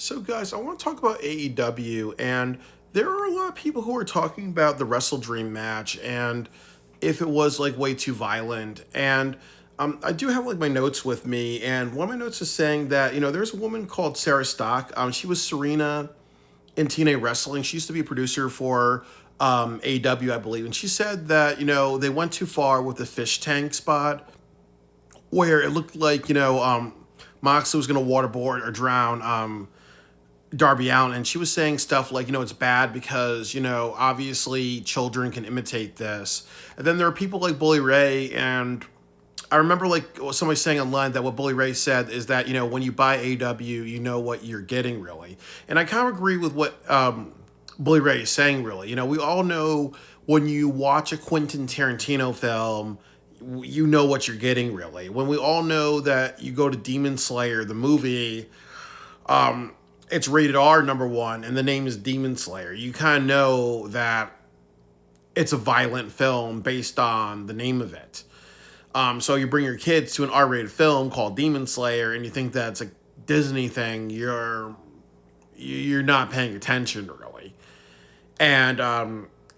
So, guys, I want to talk about AEW, and there are a lot of people who are talking about the Wrestle Dream match and if it was like way too violent. And I do have like my notes with me, and one of my notes is saying that there's a woman called Sarah Stock. She was Serena in TNA Wrestling. She used to be a producer for AEW, I believe, and she said that they went too far with the fish tank spot where it looked like Moxley was going to waterboard or drown. Darby Allin, and she was saying stuff like, it's bad because, obviously children can imitate this. And then there are people like Bully Ray, and I remember like somebody saying online that what Bully Ray said is that, when you buy AW, you know what you're getting really. And I kind of agree with what Bully Ray is saying really. We all know when you watch a Quentin Tarantino film, you know what you're getting really. When we all know that you go to Demon Slayer, the movie, it's rated R number one, and the name is Demon Slayer. You kind of know that it's a violent film based on the name of it. So you bring your kids to an R-rated film called Demon Slayer, and you think that's a Disney thing. You're not paying attention really, and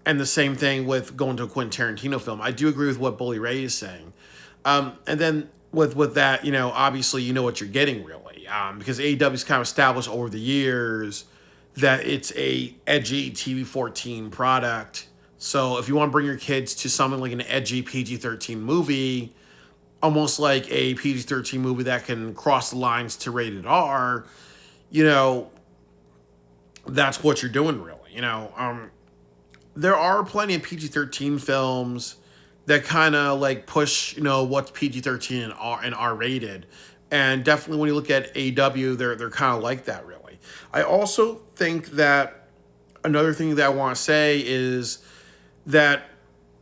the same thing with going to a Quentin Tarantino film. I do agree with what Bully Ray is saying, and then with that, obviously you know what you're getting really. Because AEW's kind of established over the years that it's a edgy TV-14 product. So if you want to bring your kids to something like an edgy PG-13 movie, almost like a PG-13 movie that can cross the lines to rated R, that's what you're doing really. There are plenty of PG-13 films that kind of like push, what's PG-13 and R-rated. And definitely when you look at AEW, they're kind of like that, really. I also think that another thing that I want to say is that,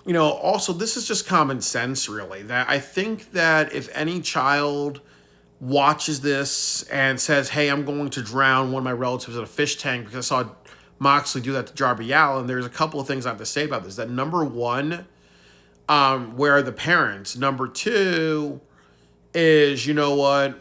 also this is just common sense, really. That I think that if any child watches this and says, hey, I'm going to drown one of my relatives in a fish tank because I saw Moxley do that to Darby Allin, there's a couple of things I have to say about this. That number one, where are the parents? Number two, is when are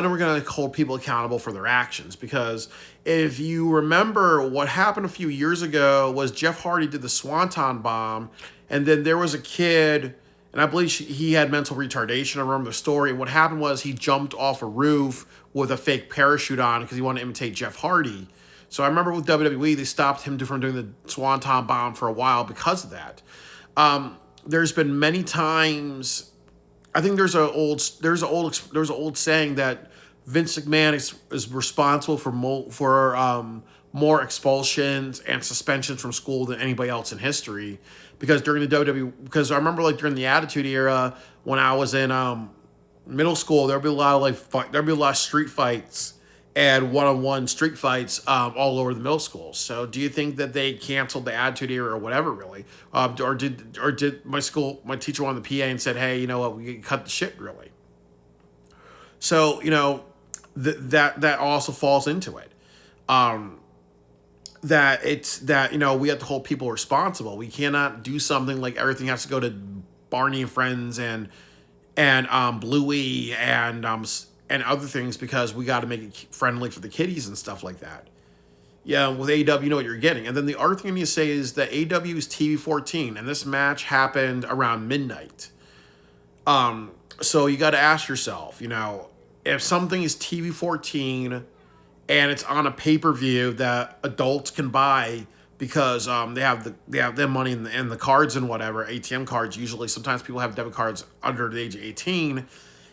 we going to hold people accountable for their actions? Because if you remember, what happened a few years ago was Jeff Hardy did the Swanton bomb, and then there was a kid, and I believe he had mental retardation. I remember the story. And what happened was he jumped off a roof with a fake parachute on because he wanted to imitate Jeff Hardy. So I remember with WWE, they stopped him from doing the Swanton bomb for a while because of that. There's been many times. I think there's an old saying that Vince McMahon is responsible for more expulsions and suspensions from school than anybody else in history. Because during the WWE, because I remember like during the Attitude Era when I was in middle school, there'd be a lot of street fights and one-on-one street fights all over the middle school. So do you think that they canceled the Attitude Era or whatever really? Or did my teacher went on the PA and said, hey, you know what, we cut the shit really? So, that also falls into it. That we have to hold people responsible. We cannot do something like everything has to go to Barney and Friends and Bluey and other things because we got to make it friendly for the kiddies and stuff like that. Yeah, with AEW, you know what you're getting. And then the other thing I need to say is that AEW is TV-14, and this match happened around midnight. So you got to ask yourself, if something is TV-14 and it's on a pay-per-view that adults can buy because they have their money in the cards and whatever, ATM cards usually. Sometimes people have debit cards under the age of 18.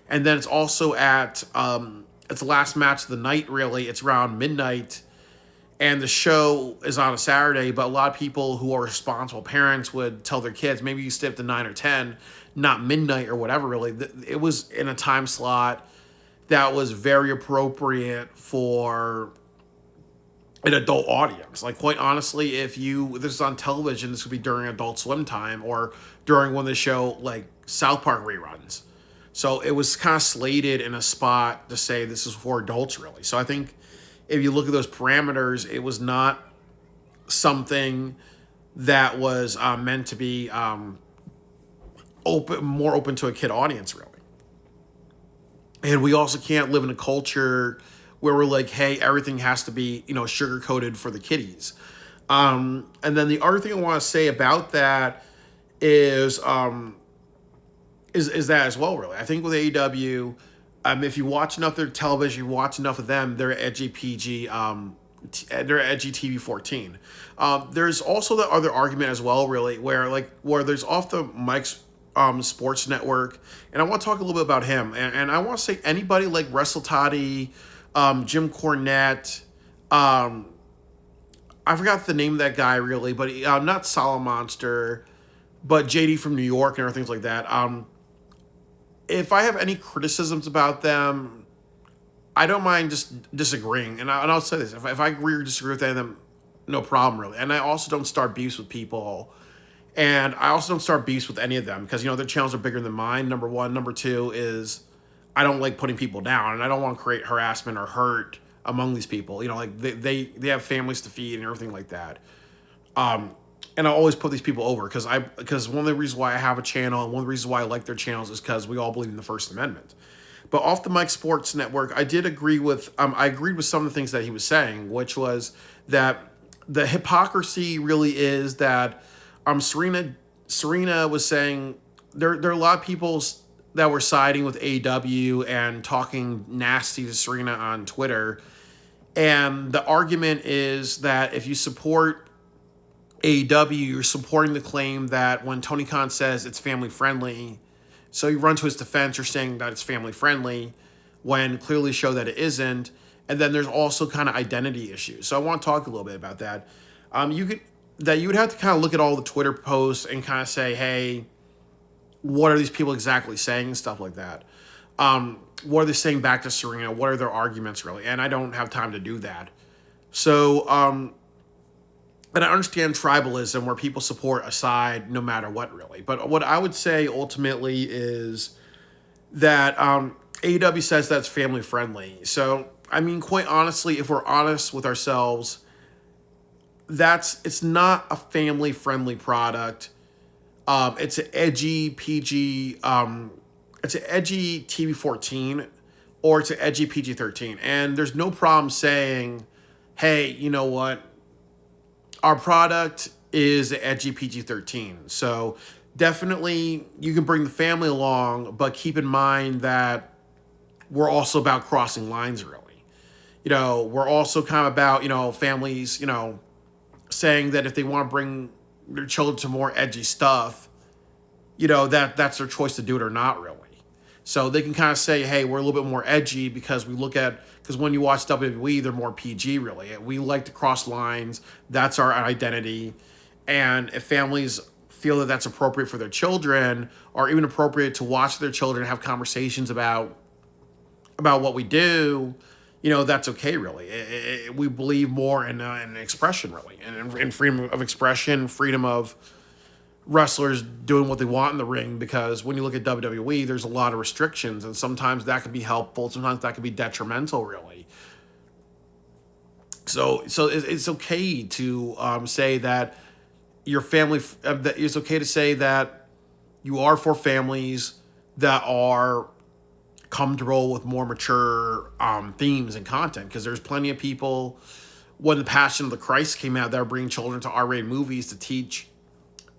And then it's also it's the last match of the night, really. It's around midnight, and the show is on a Saturday, but a lot of people who are responsible parents would tell their kids, maybe you stay up to 9 or 10, not midnight or whatever, really. It was in a time slot that was very appropriate for an adult audience. Like, quite honestly, if this is on television, this would be during Adult Swim time or during one of the show, like, South Park reruns. So it was kind of slated in a spot to say this is for adults, really. So I think if you look at those parameters, it was not something that was meant to be more open to a kid audience, really. And we also can't live in a culture where we're like, hey, everything has to be, sugar coated for the kiddies. And then the other thing I want to say about that is is that as well. Really, I think with AEW, if you watch enough of their television, you watch enough of them, they're edgy PG. They're edgy TV 14. There's also the other argument as well, really, where there's off the Mike's Sports Network, and I want to talk a little bit about him, and I want to say anybody like Wrestle Toddy, Jim Cornette, I forgot the name of that guy really, but not Solid Monster, but JD from New York and things like that. If I have any criticisms about them, I don't mind just disagreeing. And I'll say this. If I agree or disagree with them, no problem, really. And I also don't start beefs with people. And I also don't start beefs with any of them because, their channels are bigger than mine, number one. Number two is I don't like putting people down. And I don't want to create harassment or hurt among these people. They have families to feed and everything like that. And I always put these people over because one of the reasons why I have a channel and one of the reasons why I like their channels is because we all believe in the First Amendment. But off the Mike Sports Network, I did agree with I agreed with some of the things that he was saying, which was that the hypocrisy really is that Serena was saying there are a lot of people that were siding with AEW and talking nasty to Serena on Twitter. And the argument is that if you support AEW, you're supporting the claim that when Tony Khan says it's family friendly, so you run to his defense, you're saying that it's family friendly, when clearly show that it isn't. And then there's also kind of identity issues. So I want to talk a little bit about that. You would have to kind of look at all the Twitter posts and kind of say, hey, what are these people exactly saying and stuff like that. What are they saying back to Serena? What are their arguments really? And I don't have time to do that. So, and I understand tribalism where people support a side no matter what, really. But what I would say ultimately is that AEW says that's family friendly. So, I mean, quite honestly, if we're honest with ourselves, it's not a family friendly product. It's an edgy PG. It's an edgy TV 14, or it's an edgy PG 13, and there's no problem saying, hey, you know what? Our product is edgy PG-13. So definitely you can bring the family along, but keep in mind that we're also about crossing lines, really. We're also kind of about, families, saying that if they want to bring their children to more edgy stuff, that's their choice to do it or not, really. So they can kind of say, hey, we're a little bit more edgy because because when you watch WWE, they're more PG, really. We like to cross lines. That's our identity. And if families feel that that's appropriate for their children, or even appropriate to watch their children have conversations about what we do, that's okay, really. We believe more in expression, really, and in freedom of expression, freedom of wrestlers doing what they want in the ring, because when you look at WWE, there's a lot of restrictions, and sometimes that can be helpful, sometimes that can be detrimental, really. So it's okay to say that your family, that it's okay to say that you are for families that are comfortable with more mature themes and content, because there's plenty of people, when The Passion of the Christ came out, that were bringing children to R-rated movies to teach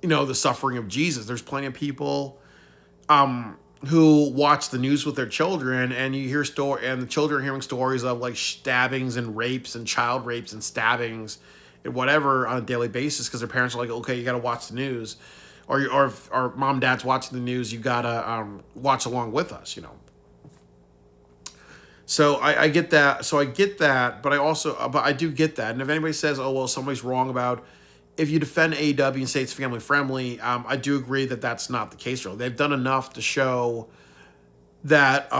the suffering of Jesus. There's plenty of people who watch the news with their children, and you hear and the children are hearing stories of like stabbings and rapes and child rapes and stabbings and whatever on a daily basis, because their parents are like, okay, you got to watch the news, or if mom and dad's watching the news, you got to watch along with us, So I get that. So I get that, but I do get that. And if anybody says, oh, well, somebody's wrong about, if you defend AEW and say it's family friendly, I do agree that that's not the case. Really, they've done enough to show that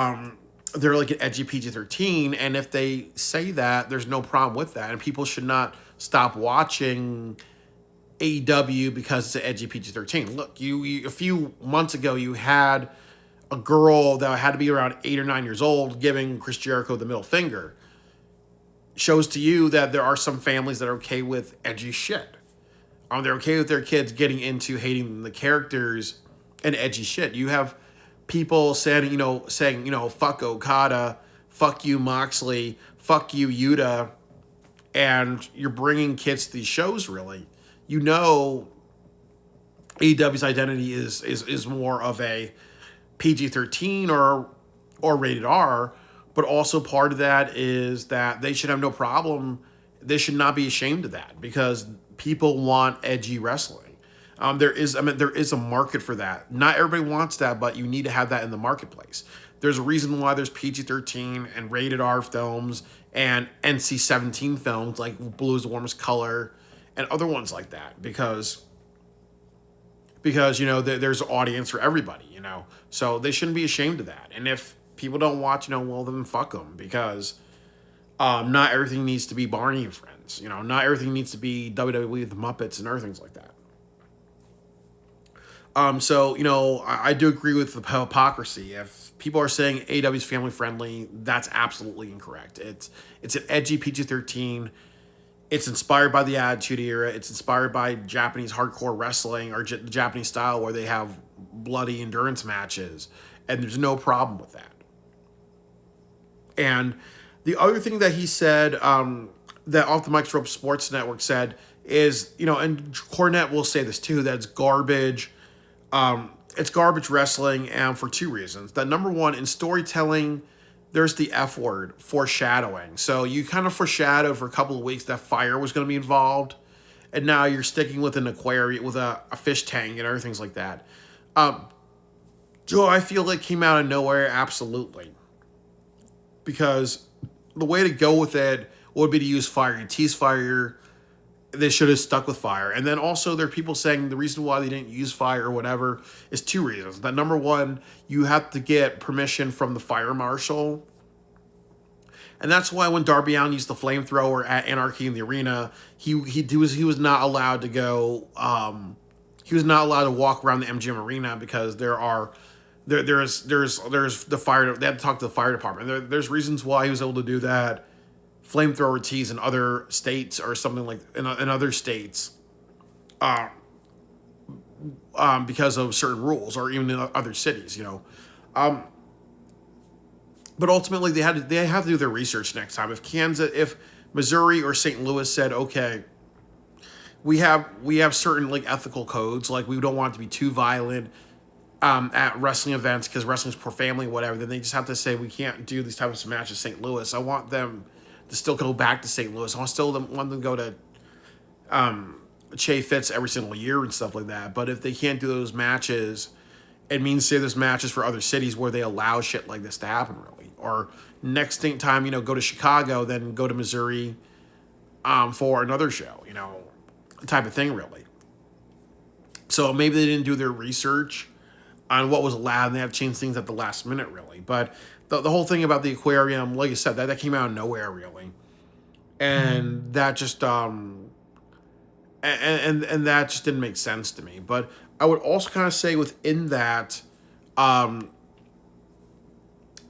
they're like an edgy PG-13, and if they say that, there's no problem with that, and people should not stop watching AEW because it's an edgy PG-13. Look, you a few months ago, you had a girl that had to be around 8 or 9 years old giving Chris Jericho the middle finger. Shows to you that there are some families that are okay with edgy shit. They're okay with their kids getting into hating the characters and edgy shit. You have people saying, fuck Okada, fuck you Moxley, fuck you Yuta, and you're bringing kids to these shows. Really, you know, AEW's identity is more of a PG-13 or rated R, but also part of that is that they should have no problem. They should not be ashamed of that because people want edgy wrestling. There is a market for that. Not everybody wants that, but you need to have that in the marketplace. There's a reason why there's PG-13 and rated R films and NC-17 films like Blue is the Warmest Color and other ones like that because there's an audience for everybody, so they shouldn't be ashamed of that. And if people don't watch, well, then fuck them, because not everything needs to be Barney and Friends, not everything needs to be WWE with the Muppets and other things like that. So I do agree with the hypocrisy. If people are saying AEW is family friendly, that's absolutely incorrect. It's an edgy PG-13. It's inspired by the Attitude Era. It's inspired by Japanese hardcore wrestling or the Japanese style where they have bloody endurance matches. And there's no problem with that. And the other thing that he said, that Off the Mic's Rope Sports Network said is, and Cornette will say this too, that it's garbage. It's garbage wrestling, and for two reasons. That number one, in storytelling, there's the F word, foreshadowing. So you kind of foreshadowed for a couple of weeks that fire was going to be involved, and now you're sticking with an aquarium, with a fish tank and other things like that. Do I feel it came out of nowhere? Absolutely. Because the way to go with it would be to use fire. You tease fire. They should have stuck with fire. And then also there are people saying the reason why they didn't use fire or whatever is two reasons. That number one, you have to get permission from the fire marshal. And that's why when Darby Allin used the flamethrower at Anarchy in the Arena, he was not allowed to go. He was not allowed to walk around the MGM Arena because there's the fire. They had to talk to the fire department. There's reasons why he was able to do that. Flamethrower teas in other states or something like in other states, because of certain rules, or even in other cities, But ultimately, they have to do their research next time. If Missouri or St. Louis said, okay, we have certain like ethical codes, like we don't want it to be too violent at wrestling events because wrestling's for family, whatever. Then they just have to say we can't do these types of matches in St. Louis. I want them to still go back to St. Louis. I still want them to go to Che Fitz every single year and stuff like that. But if they can't do those matches, it means say there's matches for other cities where they allow shit like this to happen, really. Or next time, go to Chicago, then go to Missouri for another show, type of thing, really. So maybe they didn't do their research on what was allowed, and they have changed things at the last minute, really. But the whole thing about the aquarium, like I said, that came out of nowhere, really. And that just and that just didn't make sense to me. But I would also kind of say within that,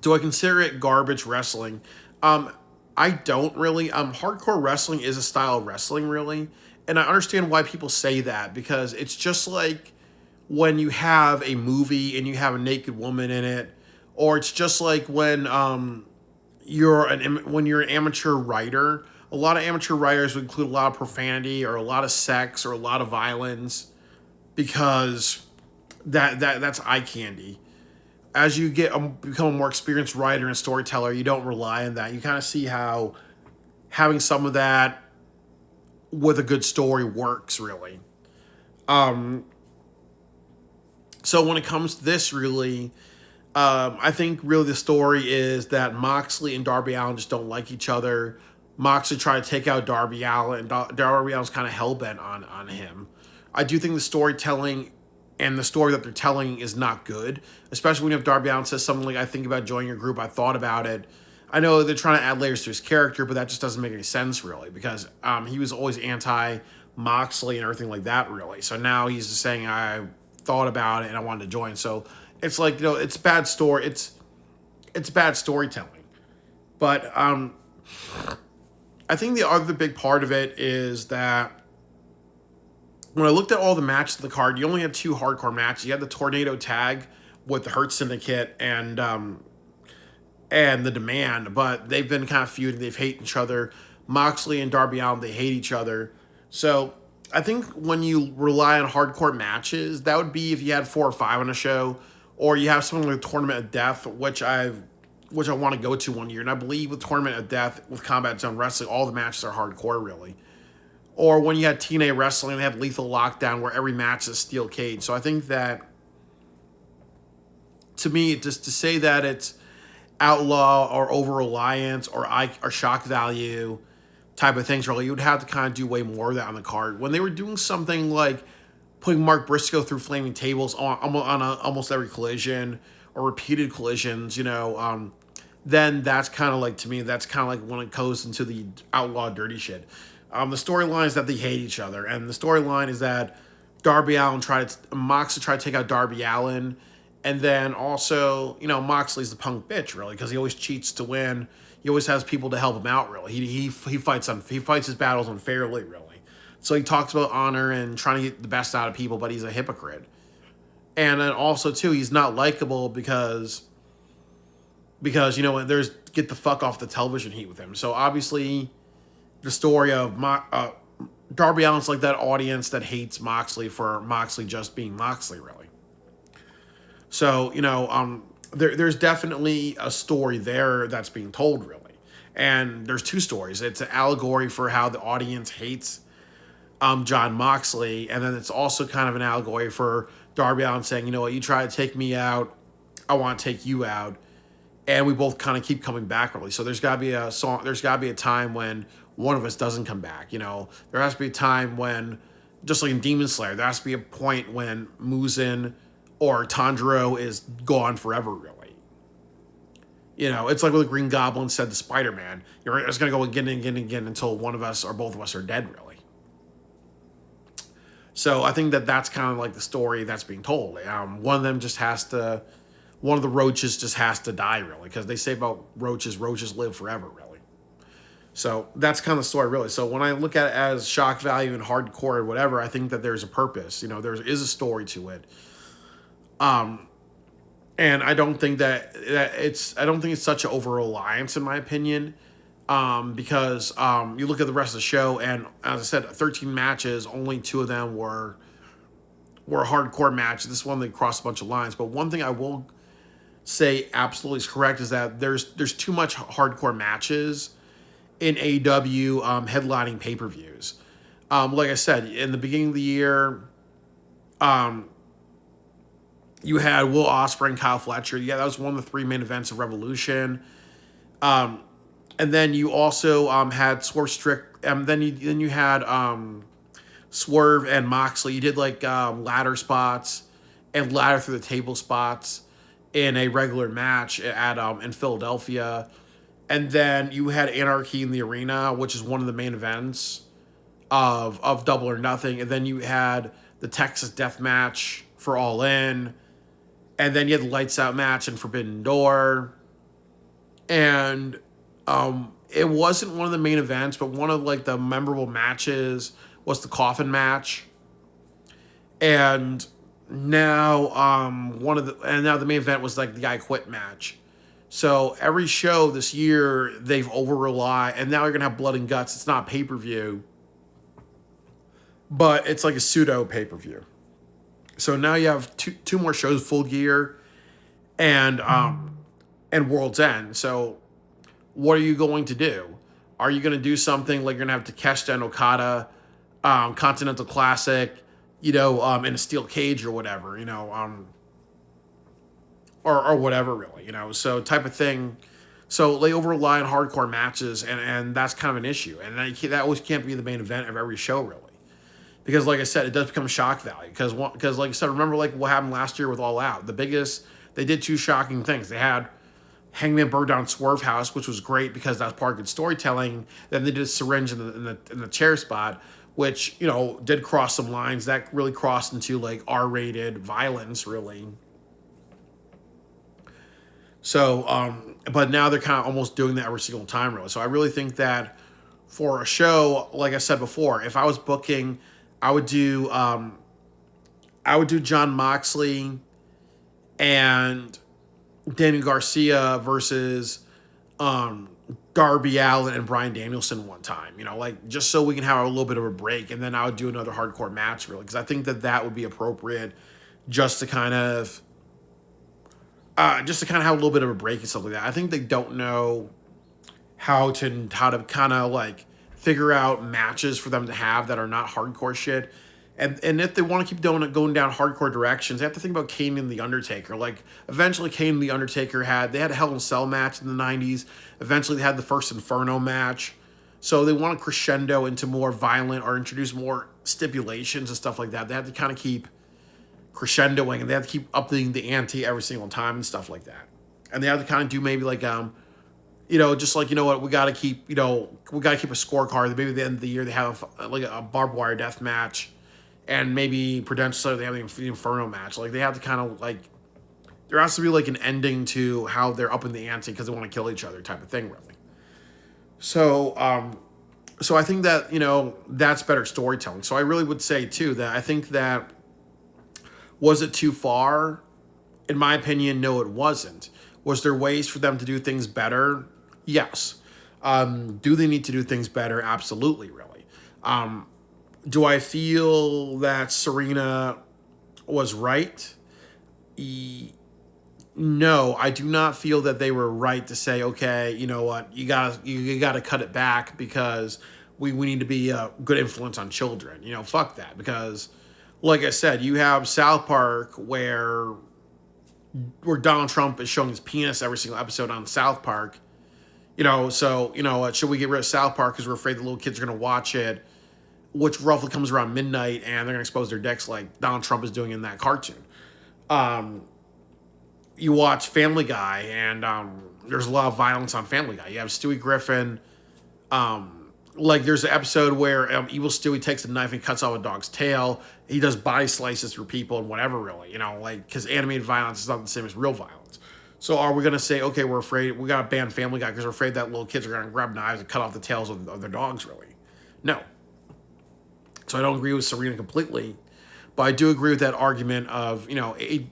do I consider it garbage wrestling? I don't really. Hardcore wrestling is a style of wrestling, really. And I understand why people say that, because it's just like when you have a movie and you have a naked woman in it, or it's just like when you're an amateur writer. A lot of amateur writers would include a lot of profanity or a lot of sex or a lot of violence, because that's eye candy. As you become a more experienced writer and storyteller, you don't rely on that. You kind of see how having some of that with a good story works, really. So when it comes to this, really, I think really the story is that Moxley and Darby Allin just don't like each other. Moxley tried to take out Darby Allin, and Darby Allin's kind of hell-bent on him. I do think the storytelling and the story that they're telling is not good, especially when you have Darby Allin says something like, I think about joining your group, I thought about it. I know they're trying to add layers to his character, but that just doesn't make any sense, really, because he was always anti-Moxley and everything like that, really. So now he's just saying, I thought about it and I wanted to join. So it's like, it's bad story. It's bad storytelling. But I think the other big part of it is that when I looked at all the matches of the card, you only had 2 hardcore matches. You had the Tornado Tag with the Hurt Syndicate and and the demand, but they've been kind of feuding. They've hated each other. Moxley and Darby Allin, they hate each other. So I think when you rely on hardcore matches, that would be if you had 4 or 5 on a show, or you have something like Tournament of Death, which I want to go to one year. And I believe with Tournament of Death, with Combat Zone Wrestling, all the matches are hardcore, really. Or when you had TNA Wrestling, they had Lethal Lockdown, where every match is a steel cage. So I think that, to me, just to say that it's outlaw or over reliance or shock value type of things, really, you would have to kind of do way more of that on the card. When they were doing something like putting Mark Briscoe through flaming tables on almost every collision or repeated collisions, then that's kind of like, to me, that's kind of like when it goes into the outlaw dirty shit. The storyline is that they hate each other, and the storyline is that Moxley tried to take out Darby Allin, and then also, Moxley's the punk bitch, really, because he always cheats to win. He always has people to help him out, really. He fights his battles unfairly, really. So he talks about honor and trying to get the best out of people, but he's a hypocrite. And then also, too, he's not likable because there's get the fuck off the television heat with him. So obviously, the story of Darby Allin's like that audience that hates Moxley for Moxley just being Moxley, really. So, there's definitely a story there that's being told, really. And there's 2 stories. It's an allegory for how the audience hates John Moxley, and then it's also kind of an allegory for Darby Allin saying, you try to take me out, I want to take you out. And we both kind of keep coming back, really. So there's got to be a time when one of us doesn't come back. There has to be a time when, just like in Demon Slayer, there has to be a point when Muzin or Tanjiro is gone forever, really. It's like what the Green Goblin said to Spider-Man. You're just going to go again and again and again until one of us or both of us are dead, really. So I think that's kind of like the story that's being told. One of the roaches just has to die, really, because they say about roaches live forever, really. So that's kind of the story, really. So when I look at it as shock value and hardcore or whatever, I think that there's a purpose. There is a story to it. And I don't think it's such an over-reliance, in my opinion, because you look at the rest of the show, and as I said, 13 matches, only 2 of them were hardcore matches. This one, they crossed a bunch of lines. But one thing I will say absolutely is correct is that there's too much hardcore matches in AEW headlining pay-per-views. Like I said, in the beginning of the year, you had Will Ospreay and Kyle Fletcher. Yeah, that was one of the 3 main events of Revolution. And then you also had Swerve then you had Swerve and Moxley. You did like ladder spots and ladder through the table spots in a regular match at in Philadelphia. And then you had Anarchy in the Arena, which is one of the main events of Double or Nothing. And then you had the Texas Death Match for All In. And then you had the Lights Out match in Forbidden Door. And it wasn't one of the main events, but one of like the memorable matches was the Coffin match. And now now the main event was like the I Quit match. So every show this year they've over-relied, and now you're gonna have Blood and Guts. It's not pay-per-view, but it's like a pseudo pay-per-view. So now you have two more shows, Full Gear and World's End. So what are you going to do? Are you going to do something like you're going to have Takeshita and Okada, Continental Classic, in a steel cage or whatever, or whatever, really, so type of thing. So they over-rely on hardcore matches, and that's kind of an issue. And that always can't be the main event of every show, really. Because, like I said, it does become shock value. Because like I said, remember like what happened last year with All Out. They did 2 shocking things. They had Hangman burn down Swerve House, which was great because that's part of good storytelling. Then they did a syringe in the chair spot, which, did cross some lines. That really crossed into like R-rated violence, really. So, but now they're kind of almost doing that every single time, really. So I really think that for a show, like I said before, if I was booking, I would do John Moxley and Daniel Garcia versus Darby Allin and Bryan Danielson one time, like just so we can have a little bit of a break, and then I would do another hardcore match really, because I think that would be appropriate, just to kind of have a little bit of a break and stuff like that. I think they don't know how to kind of like figure out matches for them to have that are not hardcore shit. And if they want to keep going down hardcore directions, they have to think about Kane and The Undertaker. Like, eventually Kane and The Undertaker had a Hell in a Cell match in the 90s. Eventually they had the first Inferno match. So they want to crescendo into more violent or introduce more stipulations and stuff like that. They have to kind of keep crescendoing, and they have to keep upping the ante every single time and stuff like that. And they have to kind of do maybe like, just like, what, we got to keep a scorecard. Maybe at the end of the year they have like a barbed wire death match. And maybe potentially they have the Inferno match. Like, they have to kind of like, there has to be like an ending to how they're upping the ante because they want to kill each other type of thing, really. So, so I think that, that's better storytelling. So I really would say too that I think that, was it too far? In my opinion, no, it wasn't. Was there ways for them to do things better? Yes. Do they need to do things better? Absolutely, really. Do I feel that Serena was right? No, I do not feel that they were right to say, okay, you know what, you gotta cut it back because we need to be a good influence on children. Fuck that. Because, like I said, you have South Park where Donald Trump is showing his penis every single episode on South Park. So, should we get rid of South Park because we're afraid the little kids are going to watch it, which roughly comes around midnight, and they're going to expose their dicks like Donald Trump is doing in that cartoon. You watch Family Guy, and there's a lot of violence on Family Guy. You have Stewie Griffin. Like, there's an episode where evil Stewie takes a knife and cuts off a dog's tail. He does body slices through people and whatever, really. Because animated violence is not the same as real violence. So are we going to say, okay, we're afraid, we got to ban Family Guy because we're afraid that little kids are going to grab knives and cut off the tails of their dogs, really? No. So I don't agree with Serena completely, but I do agree with that argument of AEW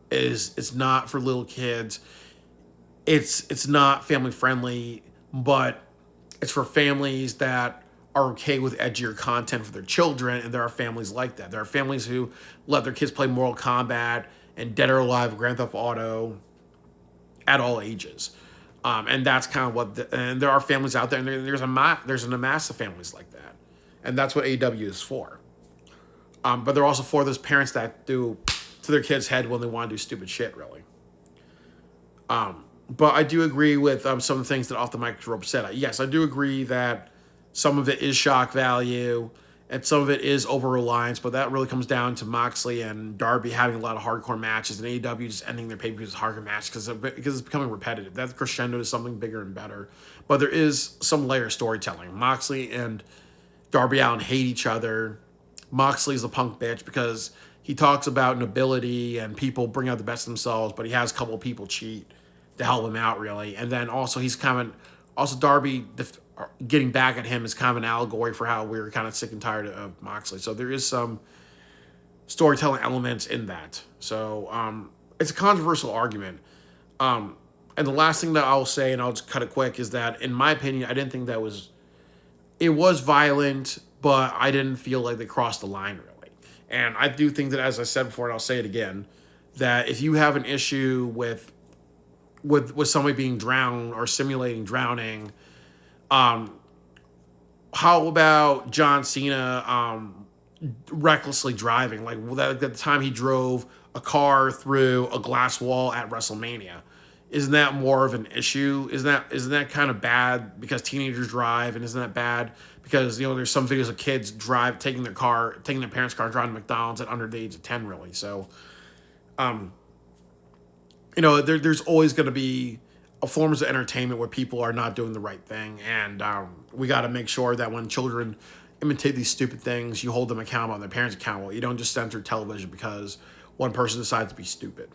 it's not for little kids. It's not family friendly, but it's for families that are okay with edgier content for their children, and there are families like that. There are families who let their kids play Mortal Kombat and Dead or Alive, Grand Theft Auto at all ages. And that's kind of what, and there are families out there, and there's an amass of families like that, and that's what AEW is for. But they're also for those parents that do to their kids' head when they want to do stupid shit, really. But I do agree with some of the things that Off the Mic Rope said. Yes, I do agree that some of it is shock value, and some of it is over-reliance, but that really comes down to Moxley and Darby having a lot of hardcore matches, and AEW just ending their pay-per-views with hardcore matches because it's becoming repetitive. That crescendo to something bigger and better. But there is some layer of storytelling. Moxley and Darby Allin hate each other. Moxley's a punk bitch because he talks about nobility and people bring out the best of themselves, but he has a couple of people cheat to help him out, really. And then also Darby getting back at him is kind of an allegory for how we were kind of sick and tired of Moxley. So there is some storytelling elements in that. So it's a controversial argument. And the last thing that I'll say, and I'll just cut it quick, is that in my opinion, I didn't think it was violent, but I didn't feel like they crossed the line, really. And I do think that, as I said before, and I'll say it again, that if you have an issue with somebody being drowned or simulating drowning, how about John Cena recklessly driving? Like at the time he drove a car through a glass wall at WrestleMania. Isn't that more of an issue? Isn't that kind of bad because teenagers drive, and isn't that bad because there's some videos of kids taking their parents' car, driving to McDonald's at under the age of 10, really. So, there's always going to be forms of entertainment where people are not doing the right thing, and we got to make sure that when children imitate these stupid things, you hold them accountable and their parents accountable. You don't just censor television because one person decides to be stupid.